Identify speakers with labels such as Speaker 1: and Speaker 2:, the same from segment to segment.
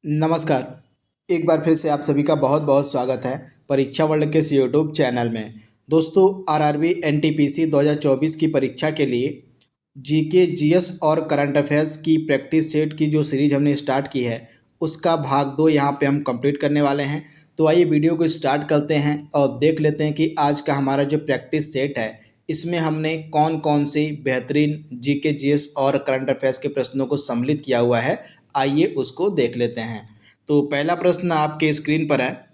Speaker 1: नमस्कार। एक बार फिर से आप सभी का बहुत बहुत स्वागत है परीक्षा वर्ल्ड के इस यूट्यूब चैनल में। दोस्तों, आरआरबी एनटीपीसी 2024 की परीक्षा के लिए जीके जीएस और करंट अफेयर्स की प्रैक्टिस सेट की जो सीरीज हमने स्टार्ट की है उसका भाग 2 यहाँ पे हम कंप्लीट करने वाले हैं। तो आइए वीडियो को स्टार्ट करते हैं और देख लेते हैं कि आज का हमारा जो प्रैक्टिस सेट है इसमें हमने कौन कौन सी बेहतरीन जीके जीएस और करंट अफेयर्स के प्रश्नों को सम्मिलित किया हुआ है। आइए उसको देख लेते हैं। तो पहला प्रश्न आपके स्क्रीन पर है।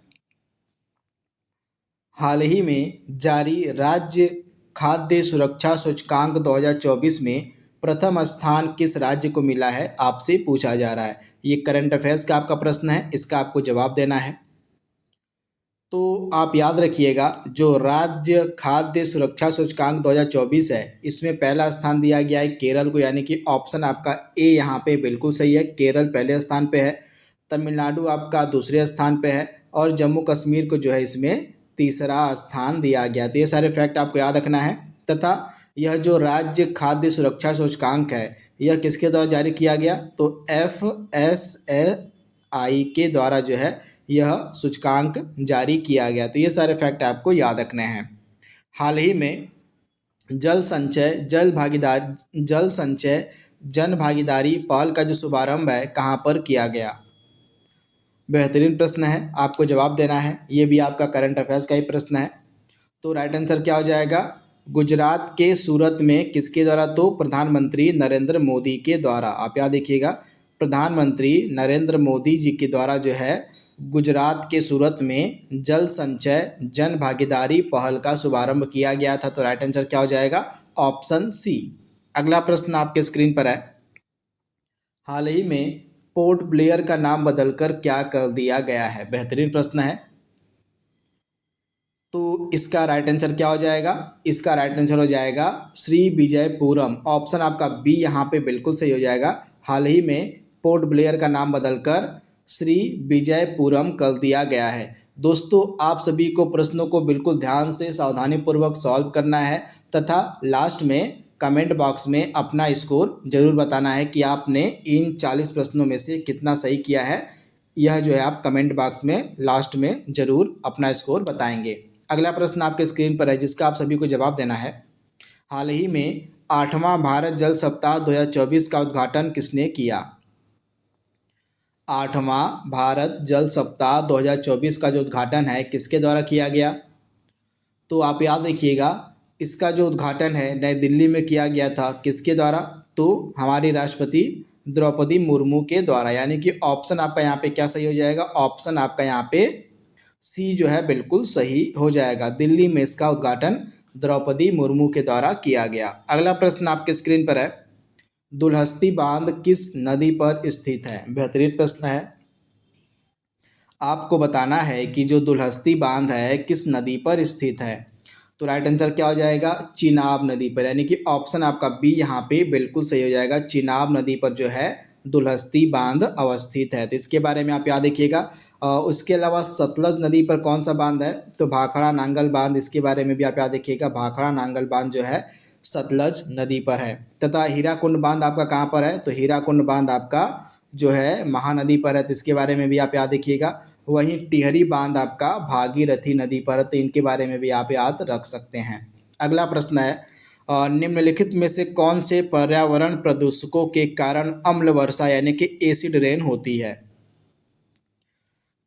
Speaker 1: हाल ही में जारी राज्य खाद्य सुरक्षा सूचकांक 2024 में प्रथम स्थान किस राज्य को मिला है, आपसे पूछा जा रहा है। ये करंट अफेयर्स का आपका प्रश्न है, इसका आपको जवाब देना है। तो आप याद रखिएगा, जो राज्य खाद्य सुरक्षा सूचकांक 2024 है इसमें पहला स्थान दिया गया है केरल को, यानी कि ऑप्शन आपका ए यहाँ पे बिल्कुल सही है। केरल पहले स्थान पे है, तमिलनाडु आपका दूसरे स्थान पे है और जम्मू कश्मीर को जो है इसमें तीसरा स्थान दिया गया। तो ये सारे फैक्ट आपको याद रखना है। तथा यह जो राज्य खाद्य सुरक्षा सूचकांक है यह किसके द्वारा जारी किया गया, तो FSSAI के द्वारा जो है यह सूचकांक जारी किया गया। तो ये सारे फैक्ट आपको याद रखने हैं। हाल ही में जल संचय जन भागीदारी पहल का जो शुभारंभ है कहाँ पर किया गया। बेहतरीन प्रश्न है, आपको जवाब देना है। ये भी आपका करंट अफेयर्स का ही प्रश्न है। तो राइट आंसर क्या हो जाएगा, गुजरात के सूरत में किसके द्वारा, तो प्रधानमंत्री नरेंद्र मोदी के द्वारा। आप याद देखिएगा, प्रधानमंत्री नरेंद्र मोदी जी के द्वारा जो है गुजरात के सूरत में जल संचय जन भागीदारी पहल का शुभारंभ किया गया था। तो राइट आंसर क्या हो जाएगा, ऑप्शन सी। अगला प्रश्न आपके स्क्रीन पर है। हाल ही में पोर्ट ब्लेयर का नाम बदलकर क्या कर दिया गया है। बेहतरीन प्रश्न है। तो इसका राइट आंसर क्या हो जाएगा, इसका राइट आंसर हो जाएगा श्री विजयपुरम। ऑप्शन आपका बी यहाँ पे बिल्कुल सही हो जाएगा। हाल ही में पोर्ट ब्लेयर का नाम बदलकर श्री विजयपुरम कर दिया गया है। दोस्तों, आप सभी को प्रश्नों को बिल्कुल ध्यान से सावधानी पूर्वक सॉल्व करना है तथा लास्ट में कमेंट बॉक्स में अपना स्कोर जरूर बताना है कि आपने इन 40 प्रश्नों में से कितना सही किया है। यह जो है आप कमेंट बॉक्स में लास्ट में जरूर अपना स्कोर बताएंगे। अगला प्रश्न आपके स्क्रीन पर है जिसका आप सभी को जवाब देना है। हाल ही में 8वां भारत जल सप्ताह 2024 का उद्घाटन किसने किया। 8वां भारत जल सप्ताह 2024 का जो उद्घाटन है किसके द्वारा किया गया, तो आप याद रखिएगा, इसका जो उद्घाटन है नई दिल्ली में किया गया था। किसके द्वारा, तो हमारी राष्ट्रपति द्रौपदी मुर्मू के द्वारा। यानी कि ऑप्शन आपका यहाँ पे क्या सही हो जाएगा, ऑप्शन आपका यहाँ पे सी जो है बिल्कुल सही हो जाएगा। दिल्ली में इसका उद्घाटन द्रौपदी मुर्मू के द्वारा किया गया। अगला प्रश्न आपके स्क्रीन पर है। दुलहस्ती बांध किस नदी पर स्थित है। बेहतरीन प्रश्न है। आपको बताना है कि जो दुलहस्ती बांध है किस नदी पर स्थित है। तो राइट आंसर क्या हो जाएगा, चिनाब नदी पर। यानी कि ऑप्शन आपका बी यहाँ पे बिल्कुल सही हो जाएगा। चिनाब नदी पर जो है दुलहस्ती बांध अवस्थित है। तो इसके बारे में आप याद रखिएगा। उसके अलावा सतलज नदी पर कौन सा बांध है, तो भाखड़ा नांगल बांध। इसके बारे में भी आप याद रखिएगा, भाखड़ा नांगल बांध जो है सतलज नदी पर है। तथा हीराकुंड बांध आपका कहाँ पर है, तो हीराकुंड बांध आपका जो है महानदी पर है। तो इसके बारे में भी आप याद रखिएगा। वहीं टिहरी बांध आपका भागीरथी नदी पर है। तो इनके बारे में भी आप याद रख सकते हैं। अगला प्रश्न है, निम्नलिखित में से कौन से पर्यावरण प्रदूषकों के कारण अम्ल वर्षा यानी कि एसिड रेन होती है।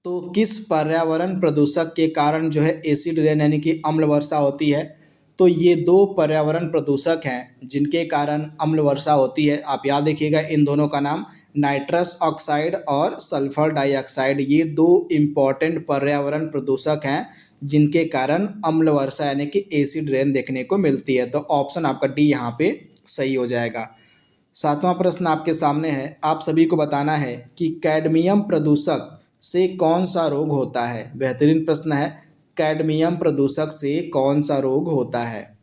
Speaker 1: तो किस पर्यावरण प्रदूषक के कारण जो है एसिड रेन यानी कि अम्ल वर्षा होती है, तो ये दो पर्यावरण प्रदूषक हैं जिनके कारण अम्ल वर्षा होती है। आप याद रखिएगा इन दोनों का नाम, नाइट्रस ऑक्साइड और सल्फर डाइऑक्साइड। ये दो इम्पॉर्टेंट पर्यावरण प्रदूषक हैं जिनके कारण अम्ल वर्षा यानी कि एसिड रेन देखने को मिलती है। तो ऑप्शन आपका डी यहाँ पे सही हो जाएगा। 7वां प्रश्न आपके सामने है। आप सभी को बताना है कि कैडमियम प्रदूषक से कौन सा रोग होता है। बेहतरीन प्रश्न है, कैडमियम प्रदूषक से कौन सा रोग होता है।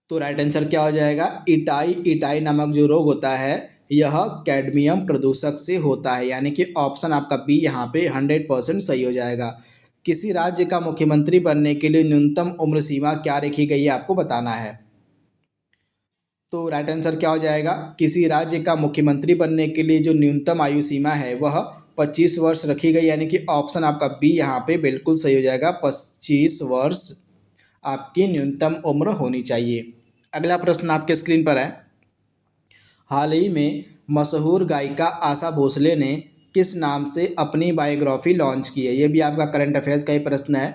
Speaker 1: तो राइट आंसर क्या हो जाएगा, इटाई नामक जो रोग होता है यह कैडमियम प्रदूषक से होता है। यानी कि ऑप्शन आपका बी यहाँ पे 100% सही हो जाएगा। किसी राज्य का मुख्यमंत्री बनने के लिए न्यूनतम उम्र सीमा क्या रखी गई है, आपको बताना है। तो राइट आंसर क्या हो जाएगा, किसी राज्य का मुख्यमंत्री बनने के लिए जो न्यूनतम आयु सीमा है वह 25 वर्ष रखी गई, यानी कि ऑप्शन आपका बी यहाँ पे बिल्कुल सही हो जाएगा। 25 वर्ष आपकी न्यूनतम उम्र होनी चाहिए। अगला प्रश्न आपके स्क्रीन पर है, हाल ही में मशहूर गायिका आशा भोसले ने किस नाम से अपनी बायोग्राफी लॉन्च की है। ये भी आपका करंट अफेयर्स का ही प्रश्न है।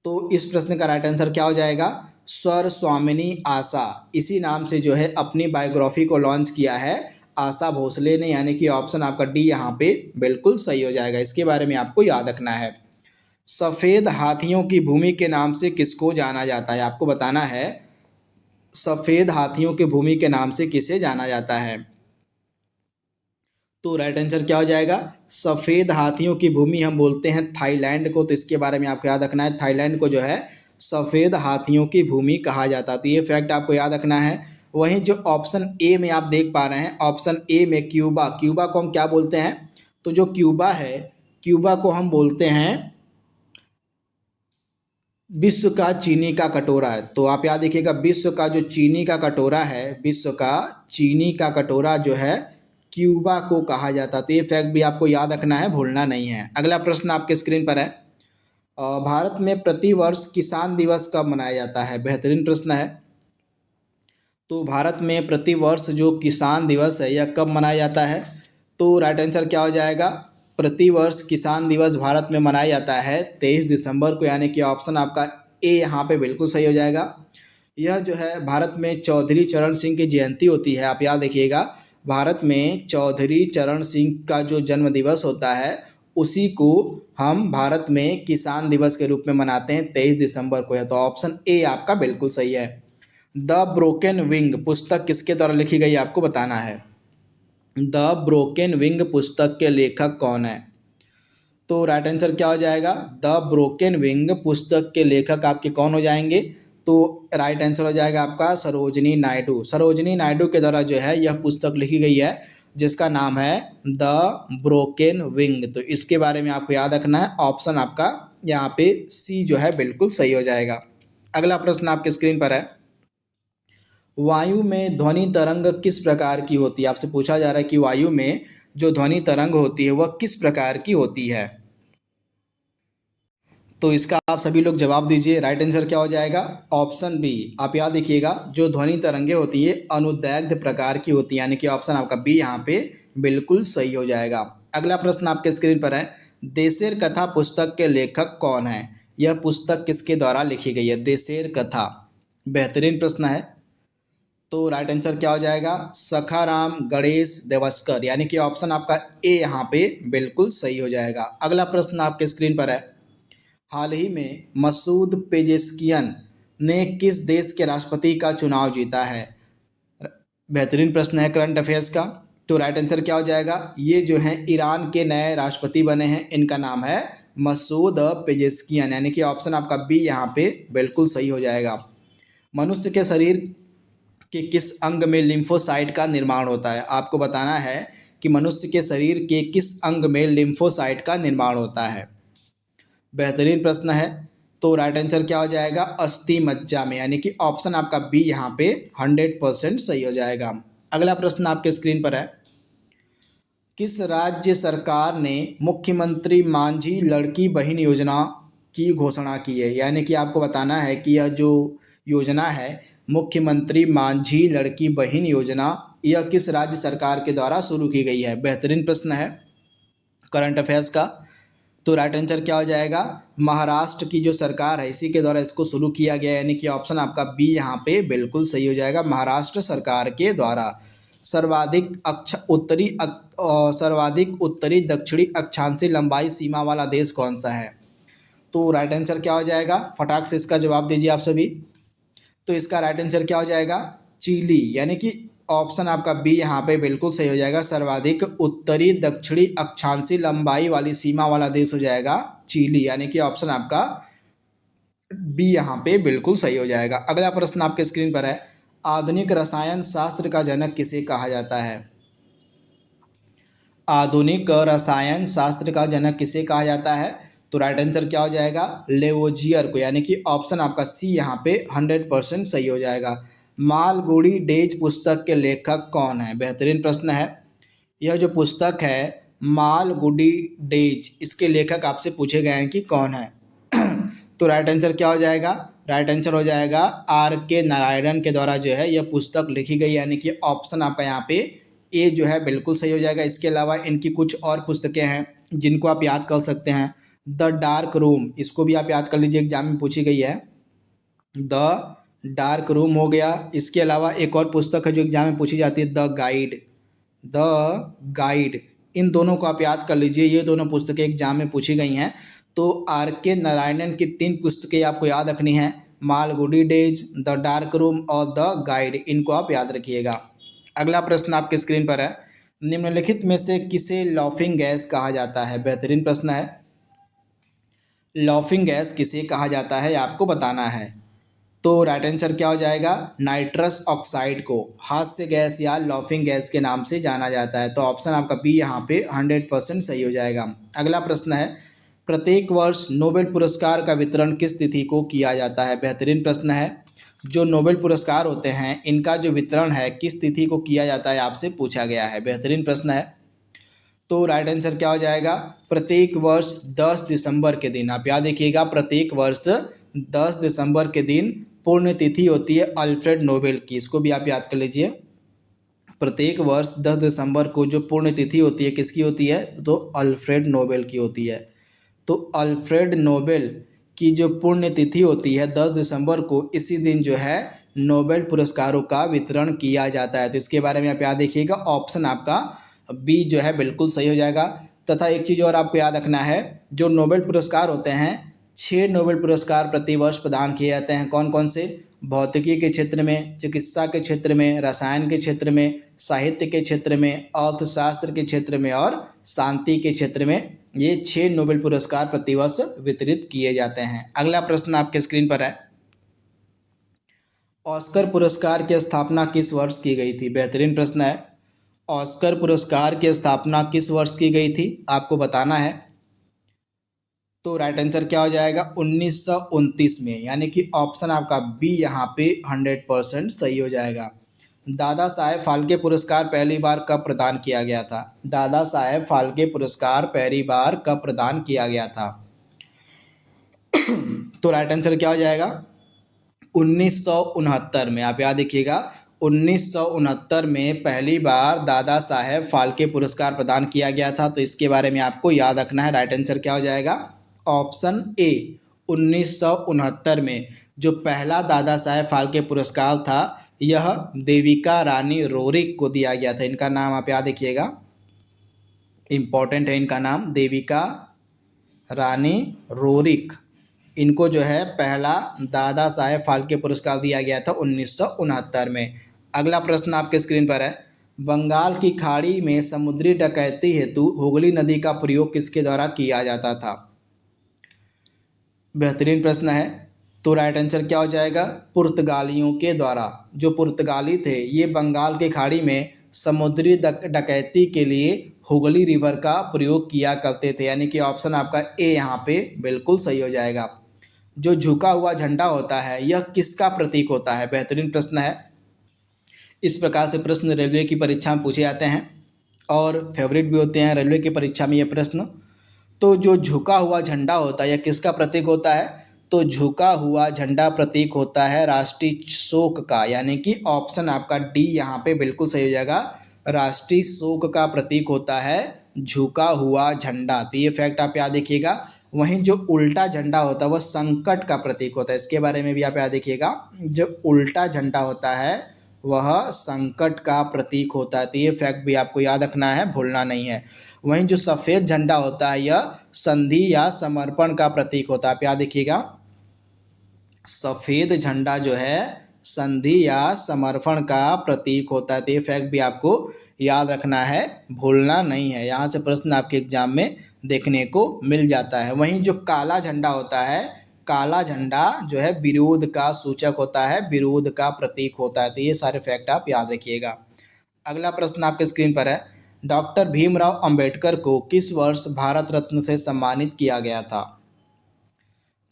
Speaker 1: तो इस प्रश्न का राइट आंसर क्या हो जाएगा, स्वर स्वामिनी आशा, इसी नाम से जो है अपनी बायोग्राफी को लॉन्च किया है आशा भोसले ने, यानी कि ऑप्शन आपका डी यहाँ पे बिल्कुल सही हो जाएगा। इसके बारे में आपको याद रखना है। सफ़ेद हाथियों की भूमि के नाम से किसको जाना जाता है, आपको बताना है सफ़ेद हाथियों की भूमि के नाम से किसे जाना जाता है। तो राइट आंसर क्या हो जाएगा, सफ़ेद हाथियों की भूमि हम बोलते हैं थाईलैंड को। तो इसके बारे में आपको याद रखना है, थाईलैंड को जो है सफ़ेद हाथियों की भूमि कहा जाता है। तो ये फैक्ट आपको याद रखना है। वहीं जो ऑप्शन ए में आप देख पा रहे हैं, ऑप्शन ए में क्यूबा, क्यूबा को हम क्या बोलते हैं, तो जो क्यूबा है, क्यूबा को हम बोलते हैं विश्व का चीनी का कटोरा है। तो आप याद रखिएगा, विश्व का जो चीनी का कटोरा है, विश्व का चीनी का कटोरा जो है क्यूबा को कहा जाता है। तो ये फैक्ट भी आपको याद रखना है, भूलना नहीं है। अगला प्रश्न आपके स्क्रीन पर है, भारत में प्रतिवर्ष किसान दिवस कब मनाया जाता है। बेहतरीन प्रश्न है। तो भारत में प्रतिवर्ष जो किसान दिवस है यह कब मनाया जाता है। तो राइट आंसर क्या हो जाएगा, प्रतिवर्ष किसान दिवस भारत में मनाया जाता है 23 दिसंबर को, यानी कि ऑप्शन आपका ए यहाँ पे बिल्कुल सही हो जाएगा। यह जो है भारत में चौधरी चरण सिंह की जयंती होती है। आप याद रखिएगा, भारत में चौधरी चरण सिंह का जो जन्म दिवस होता है उसी को हम भारत में किसान दिवस के रूप में मनाते हैं 23 दिसंबर को है। तो ऑप्शन ए आपका बिल्कुल सही है। द ब्रोकन विंग पुस्तक किसके द्वारा लिखी गई आपको बताना है। द ब्रोकन विंग पुस्तक के लेखक कौन है। तो राइट आंसर क्या हो जाएगा, द ब्रोकन विंग पुस्तक के लेखक आपके कौन हो जाएंगे। तो राइट आंसर हो जाएगा आपका सरोजनी नायडू। सरोजनी नायडू के द्वारा जो है यह पुस्तक लिखी गई है जिसका नाम है द ब्रोकन विंग। तो इसके बारे में आपको याद रखना है, ऑप्शन आपका यहाँ पे सी जो है बिल्कुल सही हो जाएगा। अगला प्रश्न आपके स्क्रीन पर है, वायु में ध्वनि तरंग किस प्रकार की होती है। आपसे पूछा जा रहा है कि वायु में जो ध्वनि तरंग होती है वह किस प्रकार की होती है। तो इसका आप सभी लोग जवाब दीजिए। राइट आंसर क्या हो जाएगा, ऑप्शन बी। आप याद रखिएगा, जो ध्वनि तरंगे होती है अनुदैर्घ्य प्रकार की होती है, यानी कि ऑप्शन आपका बी यहाँ पे बिल्कुल सही हो जाएगा। अगला प्रश्न आपके स्क्रीन पर है, देशेर कथा पुस्तक के लेखक कौन है। यह पुस्तक किसके द्वारा लिखी गई है, देशेर कथा। बेहतरीन प्रश्न है। तो राइट आंसर क्या हो जाएगा, सखाराम गणेश देवस्कर, यानी कि ऑप्शन आपका ए यहाँ पे बिल्कुल सही हो जाएगा। अगला प्रश्न आपके स्क्रीन पर है, हाल ही में मसूद पेजेस्कियन ने किस देश के राष्ट्रपति का चुनाव जीता है। बेहतरीन प्रश्न है करंट अफेयर्स का। तो राइट आंसर क्या हो जाएगा, ये जो हैं ईरान के नए राष्ट्रपति बने हैं, इनका नाम है मसूद पेजेस्कियन, यानी कि ऑप्शन आपका बी यहाँ पे बिल्कुल सही हो जाएगा। मनुष्य के शरीर कि किस अंग में लिम्फोसाइट का निर्माण होता है। आपको बताना है कि मनुष्य के शरीर के किस अंग में लिम्फोसाइट का निर्माण होता है। बेहतरीन प्रश्न है। तो राइट आंसर क्या हो जाएगा, अस्थि मज्जा में, यानी कि ऑप्शन आपका बी यहाँ पे 100% सही हो जाएगा। अगला प्रश्न आपके स्क्रीन पर है, किस राज्य सरकार ने मुख्यमंत्री मांझी लड़की बहन योजना की घोषणा की है। यानी कि आपको बताना है कि यह जो योजना है मुख्यमंत्री मांझी लड़की बहन योजना, यह किस राज्य सरकार के द्वारा शुरू की गई है। बेहतरीन प्रश्न है करंट अफेयर्स का। तो राइट आंसर क्या हो जाएगा, महाराष्ट्र की जो सरकार है इसी के द्वारा इसको शुरू किया गया, यानी कि ऑप्शन आपका बी यहाँ पे बिल्कुल सही हो जाएगा, महाराष्ट्र सरकार के द्वारा। सर्वाधिक उत्तरी दक्षिणी अक्षांशीय लंबाई सीमा वाला देश कौन सा है। तो राइट आंसर क्या हो जाएगा, फटाक से इसका जवाब दीजिए आप सभी। तो इसका राइट आंसर क्या हो जाएगा, चिली, यानी कि ऑप्शन आपका बी यहाँ पे बिल्कुल सही हो जाएगा, सर्वाधिक उत्तरी दक्षिणी अक्षांशीय लंबाई वाली सीमा वाला देश हो जाएगा चिली, यानी कि ऑप्शन आपका बी यहाँ पे बिल्कुल सही हो जाएगा। अगला प्रश्न आपके स्क्रीन पर है, आधुनिक रसायन शास्त्र का जनक किसे कहा जाता है। आधुनिक रसायन शास्त्र का जनक किसे कहा जाता है। तो राइट आंसर क्या हो जाएगा, लेवोजियर को, यानी कि ऑप्शन आपका सी यहाँ पे 100% सही हो जाएगा। मालगुडी डेज पुस्तक के लेखक कौन है? बेहतरीन प्रश्न है। यह जो पुस्तक है मालगुडी डेज, इसके लेखक आपसे पूछे गए हैं कि कौन है। तो राइट आंसर क्या हो जाएगा? राइट आंसर हो जाएगा R.K. नारायणन के द्वारा जो है यह पुस्तक लिखी गई, यानी कि ऑप्शन आपका यहाँ पे ए जो है बिल्कुल सही हो जाएगा। इसके अलावा इनकी कुछ और पुस्तकें हैं जिनको आप याद कर सकते हैं। द डार्क रूम, इसको भी आप याद कर लीजिए, एग्जाम में पूछी गई है। द डार्क रूम हो गया। इसके अलावा एक और पुस्तक है जो एग्जाम में पूछी जाती है, द गाइड। द गाइड, इन दोनों को आप याद कर लीजिए, ये दोनों पुस्तकें एग्जाम में पूछी गई हैं। तो R.K. नारायणन की 3 पुस्तकें आपको याद रखनी है, Malgudi days, the dark room और द गाइड, इनको आप याद रखिएगा। अगला प्रश्न आपके स्क्रीन पर है, निम्नलिखित में से किसे लॉफिंग गैस कहा जाता है? बेहतरीन प्रश्न है। लॉफिंग गैस किसे कहा जाता है आपको बताना है। तो राइट आंसर क्या हो जाएगा? नाइट्रस ऑक्साइड को हास्य गैस या लॉफिंग गैस के नाम से जाना जाता है। तो ऑप्शन आपका बी यहाँ पे 100% सही हो जाएगा। अगला प्रश्न है, प्रत्येक वर्ष नोबेल पुरस्कार का वितरण किस तिथि को किया जाता है? बेहतरीन प्रश्न है। जो नोबेल पुरस्कार होते हैं इनका जो वितरण है किस तिथि को किया जाता है आपसे पूछा गया है। बेहतरीन प्रश्न है। तो राइट आंसर क्या हो जाएगा? प्रत्येक वर्ष 10 दिसंबर के दिन, आप याद रखिएगा, प्रत्येक वर्ष 10 दिसंबर के दिन पुण्यतिथि होती है अल्फ्रेड नोबेल की, इसको भी आप याद कर लीजिए। प्रत्येक वर्ष 10 दिसंबर को जो पुण्यतिथि होती है किसकी होती है? तो अल्फ्रेड नोबेल की होती है। तो अल्फ्रेड नोबेल की जो पुण्यतिथि होती है 10 दिसंबर को, इसी दिन जो है नोबेल पुरस्कारों का वितरण किया जाता है। तो इसके बारे में आप याद रखिएगा, ऑप्शन आपका बी जो है बिल्कुल सही हो जाएगा। तथा एक चीज़ और आपको याद रखना है, जो नोबेल पुरस्कार होते हैं 6 नोबेल पुरस्कार प्रतिवर्ष प्रदान किए जाते हैं। कौन कौन से? भौतिकी के क्षेत्र में, चिकित्सा के क्षेत्र में, रसायन के क्षेत्र में, साहित्य के क्षेत्र में, अर्थशास्त्र के क्षेत्र में और शांति के क्षेत्र में। ये 6 नोबेल पुरस्कार प्रतिवर्ष वितरित किए जाते हैं। अगला प्रश्न आपके स्क्रीन पर है, ऑस्कर पुरस्कार की स्थापना किस वर्ष की गई थी? बेहतरीन प्रश्न है। ऑस्कर पुरस्कार की स्थापना किस वर्ष की गई थी आपको बताना है। तो राइट आंसर क्या हो जाएगा? 1929 में, यानी कि ऑप्शन आपका बी यहाँ पे 100% सही हो जाएगा। दादा साहेब फाल्के पुरस्कार पहली बार कब प्रदान किया गया था? दादा साहेब फाल्के पुरस्कार पहली बार कब प्रदान किया गया था? तो राइट आंसर क्या हो जाएगा? 1969 में, आप याद रखिएगा 1969 में पहली बार दादा साहेब फाल्के पुरस्कार प्रदान किया गया था। तो इसके बारे में आपको याद रखना है। राइट आंसर क्या हो जाएगा? ऑप्शन ए, 1969 में जो पहला दादा साहेब फाल्के पुरस्कार था यह देविका रानी रोरिक को दिया गया था। इनका नाम आप याद रखिएगा, इम्पोर्टेंट है इनका नाम, देविका रानी रोरिक। इनको जो है पहला दादा साहेब फाल्के पुरस्कार दिया गया था 1969 में। अगला प्रश्न आपके स्क्रीन पर है, बंगाल की खाड़ी में समुद्री डकैती हेतु हुगली नदी का प्रयोग किसके द्वारा किया जाता था? बेहतरीन प्रश्न है। तो राइट आंसर क्या हो जाएगा? पुर्तगालियों के द्वारा। जो पुर्तगाली थे ये बंगाल की खाड़ी में समुद्री डकैती के लिए हुगली रिवर का प्रयोग किया करते थे, यानी कि ऑप्शन आपका ए यहाँ पे बिल्कुल सही हो जाएगा। जो झुका हुआ झंडा होता है यह किसका प्रतीक होता है? बेहतरीन प्रश्न है। इस प्रकार से प्रश्न रेलवे की परीक्षा में पूछे जाते हैं और फेवरेट भी होते हैं रेलवे की परीक्षा में ये प्रश्न। तो जो झुका हुआ झंडा होता है यह किसका प्रतीक होता है? तो झुका हुआ झंडा प्रतीक होता है राष्ट्रीय शोक का, यानी कि ऑप्शन आपका डी यहाँ पे बिल्कुल सही हो जाएगा। राष्ट्रीय शोक का प्रतीक होता है झुका हुआ झंडा। तो ये फैक्ट आप याद रखिएगा। वहीं जो उल्टा झंडा होता है वह संकट का प्रतीक होता है, इसके बारे में भी आप याद रखिएगा। जो उल्टा झंडा होता है वह संकट का प्रतीक होता है। तो ये फैक्ट भी आपको याद रखना है, भूलना नहीं है। वहीं जो सफ़ेद झंडा होता है यह संधि या समर्पण का प्रतीक होता है, आप याद रखिएगा। सफ़ेद झंडा जो है संधि या समर्पण का प्रतीक होता है। तो ये फैक्ट भी आपको याद रखना है, भूलना नहीं है। यहाँ से प्रश्न आपके एग्जाम में देखने को मिल जाता है। वहीं जो काला झंडा होता है, काला झंडा जो है विरोध का सूचक होता है, विरोध का प्रतीक होता है। तो ये सारे फैक्ट आप याद रखिएगा। अगला प्रश्न आपके स्क्रीन पर है, डॉक्टर भीमराव अंबेडकर को किस वर्ष भारत रत्न से सम्मानित किया गया था?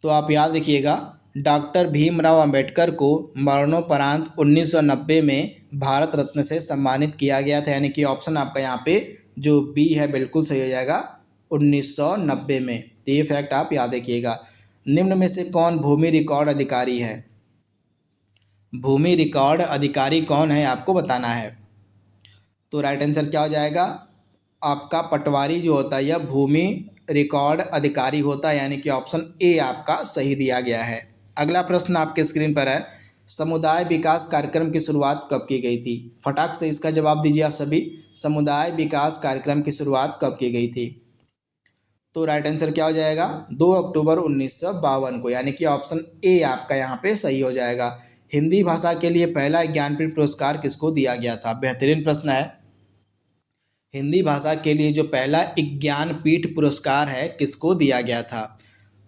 Speaker 1: तो आप याद रखिएगा डॉक्टर भीमराव अंबेडकर को मरणोपरांत 1990 में भारत रत्न से सम्मानित किया गया था, यानी कि ऑप्शन आपका यहाँ पे जो बी है बिल्कुल सही हो जाएगा 1990 में। तो ये फैक्ट आप याद रखिएगा। निम्न में से कौन भूमि रिकॉर्ड अधिकारी है? भूमि रिकॉर्ड अधिकारी कौन है आपको बताना है। तो राइट आंसर क्या हो जाएगा आपका पटवारी जो होता है यह भूमि रिकॉर्ड अधिकारी होता है, यानी कि ऑप्शन ए आपका सही दिया गया है। अगला प्रश्न आपके स्क्रीन पर है, समुदाय विकास कार्यक्रम की शुरुआत कब की गई थी? फटाक से इसका जवाब दीजिए आप सभी। समुदाय विकास कार्यक्रम की शुरुआत कब की गई थी? तो राइट आंसर क्या हो जाएगा 2 अक्टूबर 1952 को, यानी कि ऑप्शन ए आपका यहाँ पे सही हो जाएगा। हिंदी भाषा के लिए पहला ज्ञानपीठ पुरस्कार किसको दिया गया था? बेहतरीन प्रश्न है। हिंदी भाषा के लिए जो पहला ज्ञानपीठ पुरस्कार है किसको दिया गया था?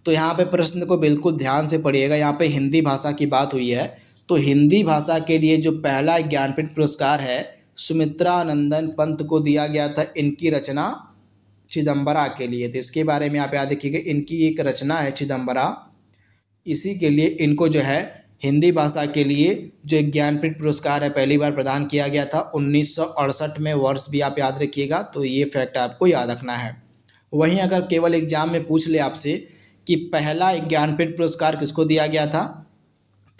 Speaker 1: तो यहाँ पे प्रश्न को बिल्कुल ध्यान से पढ़िएगा। यहाँ पे हिंदी भाषा की बात हुई है, तो हिंदी भाषा के लिए जो पहला ज्ञानपीठ पुरस्कार है सुमित्रानंदन पंत को दिया गया था, इनकी रचना चिदम्बरा के लिए। तो इसके बारे में आप याद रखिएगा, इनकी एक रचना है चिदम्बरा, इसी के लिए इनको जो है हिंदी भाषा के लिए जो ज्ञानपीठ पुरस्कार है पहली बार प्रदान किया गया था 1968 में। वर्ष भी आप याद रखिएगा, तो ये फैक्ट आपको याद रखना है। वहीं अगर केवल एग्जाम में पूछ ले आपसे कि पहला ज्ञानपीठ पुरस्कार किसको दिया गया था,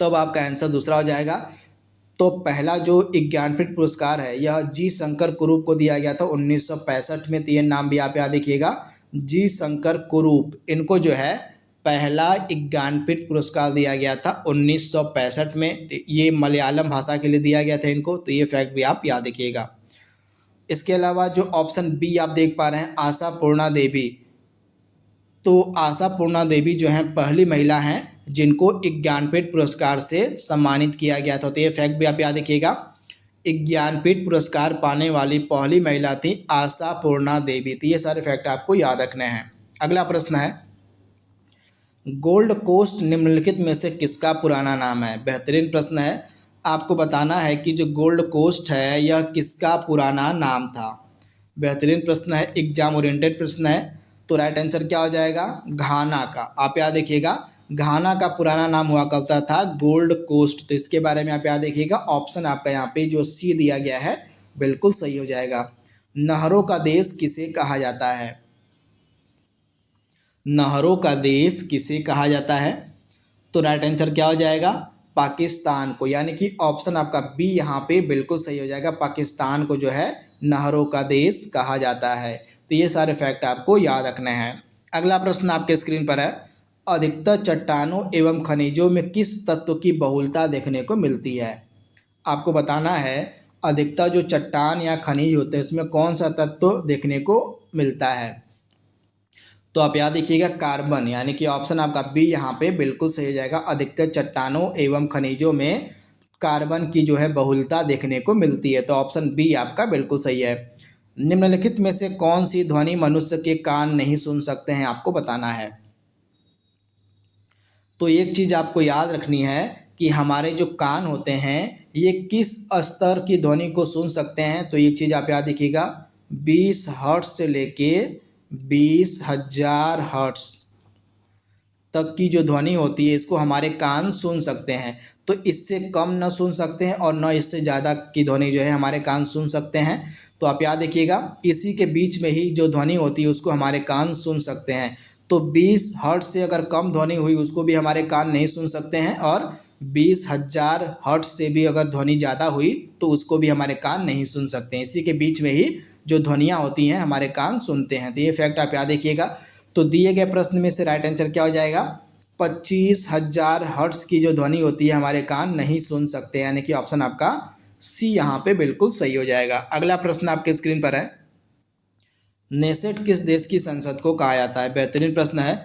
Speaker 1: तब आपका आंसर दूसरा हो जाएगा। तो पहला जो ज्ञानपीठ पुरस्कार है यह जी शंकर कुरूप को दिया गया था 1965 में। तो ये नाम भी आप याद रखिएगा, जी शंकर कुरूप, इनको जो है पहला ज्ञानपीठ पुरस्कार दिया गया था 1965 में। तो ये मलयालम भाषा के लिए दिया गया था इनको, तो ये फैक्ट भी आप याद रखिएगा। इसके अलावा जो ऑप्शन बी आप देख पा रहे हैं आशा पूर्णा देवी, तो आशा पूर्णा देवी जो हैं पहली महिला हैं जिनको ज्ञानपीठ पुरस्कार से सम्मानित किया गया था। तो ये फैक्ट भी आप याद रखिएगा, ज्ञानपीठ पुरस्कार पाने वाली पहली महिला थी आशा पूर्णा देवी। तो ये सारे फैक्ट आपको याद रखने हैं। अगला प्रश्न है, गोल्ड कोस्ट निम्नलिखित में से किसका पुराना नाम है? बेहतरीन प्रश्न है। आपको बताना है कि जो गोल्ड कोस्ट है यह किसका पुराना नाम था। बेहतरीन प्रश्न है, एग्जाम ओरिएंटेड प्रश्न है। तो राइट आंसर क्या हो जाएगा घाना का। आप याद रखिएगा, घाना का पुराना नाम हुआ करता था गोल्ड कोस्ट। तो इसके बारे में आप याद रखिएगा, ऑप्शन आपका यहाँ पे जो सी दिया गया है बिल्कुल सही हो जाएगा। नहरों का देश किसे कहा जाता है? नहरों का देश किसे कहा जाता है? तो राइट आंसर क्या हो जाएगा पाकिस्तान को, यानी कि ऑप्शन आपका बी यहाँ पे बिल्कुल सही हो जाएगा। पाकिस्तान को जो है नहरों का देश कहा जाता है। तो ये सारे फैक्ट आपको याद रखने हैं। अगला प्रश्न आपके स्क्रीन पर है, अधिकतर चट्टानों एवं खनिजों में किस तत्व की बहुलता देखने को मिलती है? आपको बताना है अधिकतर जो चट्टान या खनिज होते हैं इसमें कौन सा तत्व देखने को मिलता है। तो आप याद रखिएगा कार्बन, यानी कि ऑप्शन आपका बी यहाँ पे बिल्कुल सही हो जाएगा। अधिकतर चट्टानों एवं खनिजों में कार्बन की जो है बहुलता देखने को मिलती है। तो ऑप्शन बी आपका बिल्कुल सही है। निम्नलिखित में से कौन सी ध्वनि मनुष्य के कान नहीं सुन सकते हैं आपको बताना है। तो एक चीज़ आपको याद रखनी है कि हमारे जो कान होते हैं ये किस स्तर की ध्वनि को सुन सकते हैं। तो ये चीज़ आप याद रखिएगा, 20 हर्ट्ज से लेके 20,000 हर्ट्ज तक की जो ध्वनि होती है इसको हमारे कान सुन सकते हैं। तो इससे कम न सुन सकते हैं और न इससे ज़्यादा की ध्वनि जो है हमारे कान सुन सकते हैं। तो आप याद रखिएगा, इसी के बीच में ही जो ध्वनि होती है उसको हमारे कान सुन सकते हैं। तो 20 हर्ट्ज से अगर कम ध्वनि हुई उसको भी हमारे कान नहीं सुन सकते हैं, और 20,000 हर्ट्ज से भी अगर ध्वनि ज़्यादा हुई तो उसको भी हमारे कान नहीं सुन सकते हैं। इसी के बीच में ही जो ध्वनियाँ होती हैं हमारे कान सुनते हैं। तो ये फैक्ट आप याद रखिएगा। तो दिए गए प्रश्न में से राइट आंसर क्या हो जाएगा 25,000 हर्ट्ज की जो ध्वनि होती है हमारे कान नहीं सुन सकते, यानी कि ऑप्शन आपका सी यहाँ पे बिल्कुल सही हो जाएगा। अगला प्रश्न आपके स्क्रीन पर है, नेसेट किस देश की संसद को कहा जाता है? बेहतरीन प्रश्न है।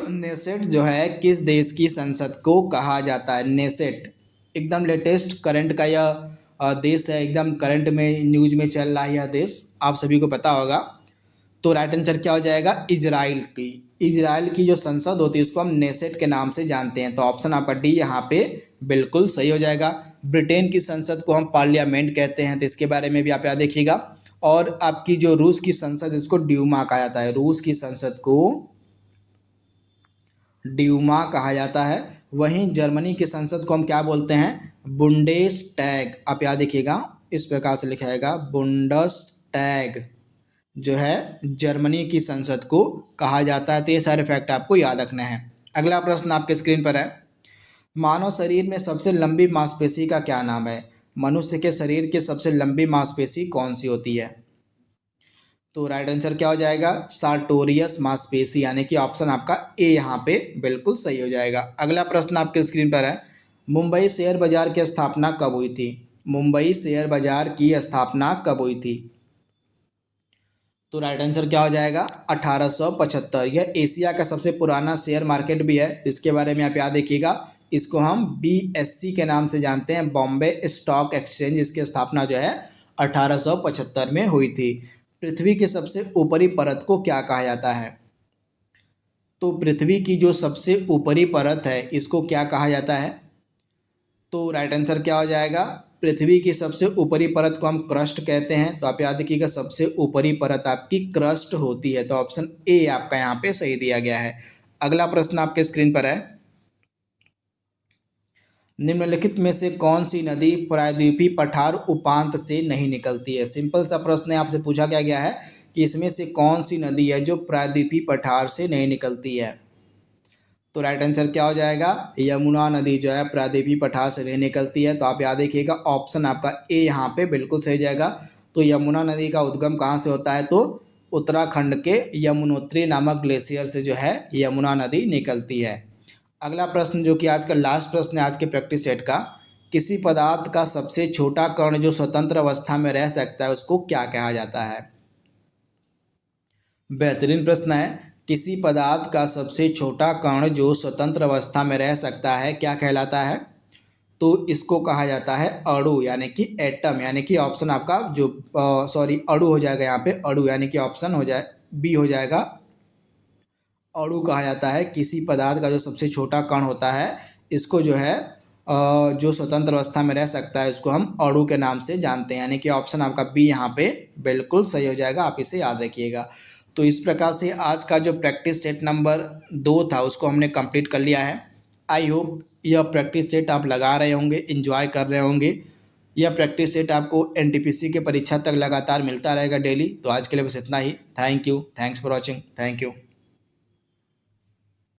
Speaker 1: नेसेट जो है किस देश की संसद को कहा जाता है? नेसेट एकदम लेटेस्ट करंट का यह देश है, एकदम करंट में न्यूज में चल रहा है यह देश, आप सभी को पता होगा। तो राइट आंसर क्या हो जाएगा इजराइल की। इजराइल की जो संसद होती है उसको हम नेसेट के नाम से जानते हैं। तो ऑप्शन आपका डी यहाँ पे बिल्कुल सही हो जाएगा। ब्रिटेन की संसद को हम पार्लियामेंट कहते हैं, तो इसके बारे में भी आप याद रखिएगा। और आपकी जो रूस की संसद इसको ड्यूमा कहा जाता है। रूस की संसद को ड्यूमा कहा जाता है। वहीं जर्मनी की संसद को हम क्या बोलते हैं? बुंडेसटैग। आप याद रखिएगा, इस प्रकार से लिखा जाएगा, बुंडसटैग जो है जर्मनी की संसद को कहा जाता है। तो ये सारे फैक्ट आपको याद रखने हैं। अगला प्रश्न आपके स्क्रीन पर है, मानव शरीर में सबसे लंबी मांसपेशी का क्या नाम है? मनुष्य के शरीर की सबसे लंबी मांसपेशी कौन सी होती है? तो राइट आंसर क्या हो जाएगा? सार्टोरियस मांसपेशी, यानी कि ऑप्शन आपका ए यहाँ पे बिल्कुल सही हो जाएगा। अगला प्रश्न आपके स्क्रीन पर है, मुंबई शेयर बाजार की स्थापना कब हुई थी? मुंबई शेयर बाजार की स्थापना कब हुई थी? तो राइट आंसर क्या हो जाएगा? 1875। यह एशिया का सबसे पुराना शेयर मार्केट भी है। इसके बारे में आप याद रखिएगा, इसको हम BSE के नाम से जानते हैं, बॉम्बे स्टॉक एक्सचेंज। इसकी स्थापना जो है 1875 में हुई थी। पृथ्वी की सबसे ऊपरी परत को क्या कहा जाता है? तो पृथ्वी की जो सबसे ऊपरी परत है इसको क्या कहा जाता है? तो राइट आंसर क्या हो जाएगा? पृथ्वी की सबसे ऊपरी परत को हम क्रस्ट कहते हैं। तो आप याद रखिएगा, सबसे ऊपरी परत आपकी क्रस्ट होती है। तो ऑप्शन ए आपका यहाँ पे सही दिया गया है। अगला प्रश्न आपके स्क्रीन पर है, निम्नलिखित में से कौन सी नदी प्रायद्वीपीय पठार उपांत से नहीं निकलती है? सिंपल सा प्रश्न है, आपसे पूछा क्या गया है कि इसमें से कौन सी नदी है जो प्रायद्वीपीय पठार से नहीं निकलती है? तो राइट आंसर क्या हो जाएगा? यमुना नदी जो है प्रायद्वीपीय पठार से नहीं निकलती है। तो आप याद रखिएगा, ऑप्शन आपका ए यहाँ पे बिल्कुल सही जाएगा। तो यमुना नदी का उद्गम कहाँ से होता है? तो उत्तराखंड के यमुनोत्री नामक ग्लेशियर से जो है यमुना नदी निकलती है। अगला प्रश्न जो कि आज का लास्ट प्रश्न है आज के प्रैक्टिस सेट का, किसी पदार्थ का सबसे छोटा कण जो स्वतंत्र अवस्था में रह सकता है उसको क्या कहा जाता है? बेहतरीन प्रश्न है। किसी पदार्थ का सबसे छोटा कण जो स्वतंत्र अवस्था में रह सकता है क्या कहलाता है? तो इसको कहा जाता है अणु, यानी कि एटम, यानी कि ऑप्शन आपका जो अणु हो जाएगा यहाँ पे, अणु यानी कि ऑप्शन हो जाए बी हो जाएगा। अणु कहा जाता है किसी पदार्थ का जो सबसे छोटा कण होता है, इसको जो है जो स्वतंत्र अवस्था में रह सकता है उसको हम अणु के नाम से जानते हैं, यानी कि ऑप्शन आपका बी यहाँ पे बिल्कुल सही हो जाएगा। आप इसे याद रखिएगा। तो इस प्रकार से आज का जो प्रैक्टिस सेट नंबर 2 था उसको हमने कंप्लीट कर लिया है। आई होप यह प्रैक्टिस सेट आप लगा रहे होंगे, एंजॉय कर रहे होंगे। यह प्रैक्टिस सेट आपको NTPC के परीक्षा तक लगातार मिलता रहेगा डेली। तो आज के लिए बस इतना ही। Thank you, thanks for watching, thank you.